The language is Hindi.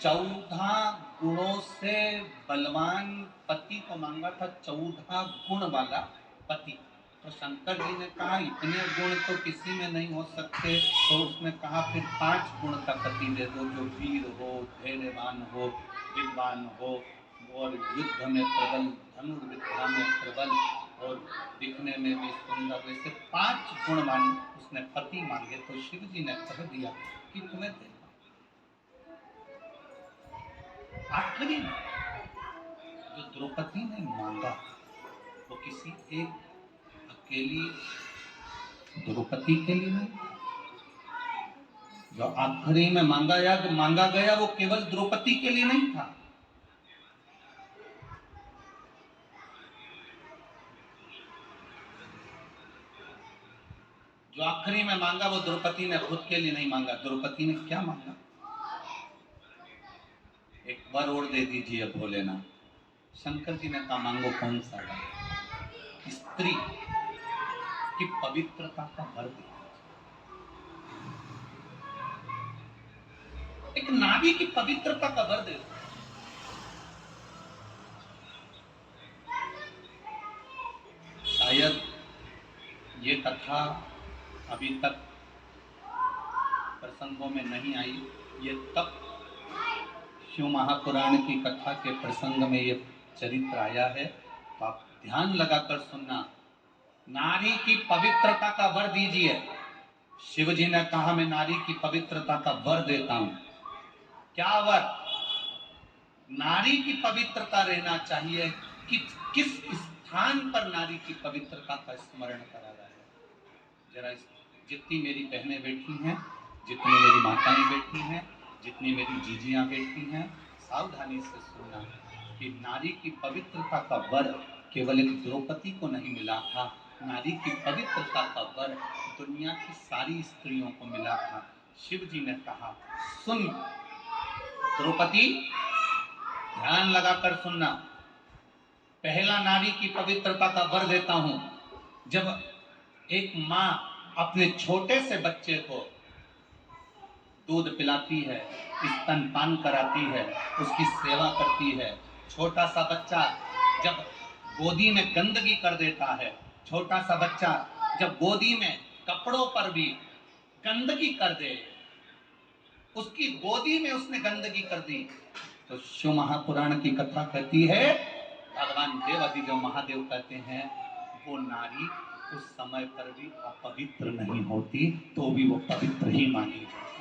14 गुणों से बलवान पति को मांगा था, 14 गुण वाला पति। तो शंकर जी ने कहा इतने गुण तो किसी में नहीं हो सकते, तो उसने कहा फिर 5 गुण का पति दे दो, जो वीर हो, धैर्यवान हो, विद्वान हो और युद्ध में प्रबल, धनुर्विद्या में प्रबल और दिखने में भी सुंदर, वैसे 5 गुणवान उसने पति मांगे। तो शिव जी ने कह दिया कि तुम्हें दे। आखिरी जो द्रौपदी ने मांगा वो किसी एक अकेली द्रौपदी के लिए नहीं, जो आखिरी में मांगा गया वो केवल द्रौपदी के लिए नहीं था। जो आखिरी में मांगा वो द्रौपदी ने खुद के लिए नहीं मांगा। द्रौपदी ने क्या मांगा? एक वर और दे दीजिए भोलेनाथ। शंकर जी ने कहा मांगो कौन सा वर? स्त्री की पवित्रता का वर दे, एक नारी की पवित्रता का वर दे। शायद ये कथा अभी तक प्रसंगों में नहीं आई, ये तब शिव महापुराण की कथा के प्रसंग में ये चरित्र आया है। तो आप ध्यान लगाकर सुनना। नारी की पवित्रता का वर दीजिए। शिव जी ने कहा मैं नारी की पवित्रता का वर देता हूं। क्या वर? नारी की पवित्रता रहना चाहिए। किस स्थान पर नारी की पवित्रता का स्मरण करा गया है? जरा जितनी मेरी बहनें बैठी हैं, जितनी मेरी माताएं बैठी हैं, जितनी मेरी जीजियां बैठी हैं, सावधानी से सुनना कि नारी की पवित्रता का वर केवल एक द्रौपदी को नहीं मिला था। नारी की पवित्रता का वर दुनिया की सारी स्त्रियों को मिला था। शिव जी ने कहा सुन द्रौपदी, ध्यान लगाकर सुनना। पहला नारी की पवित्रता का वर देता हूं। जब एक माँ अपने छोटे से बच्चे को दूध पिलाती है, स्तनपान कराती है, उसकी सेवा करती है, छोटा सा बच्चा जब गोदी में गंदगी कर देता है, छोटा सा बच्चा जब गोदी में कपड़ों पर भी गंदगी कर दे, उसकी गोदी में उसने गंदगी कर दी, तो शिव महापुराण की कथा कहती है, भगवान देवादिदेव महादेव कहते हैं वो नारी उस समय पर भी अपवित्र नहीं होती, तो भी वो पवित्र ही मानी जाती।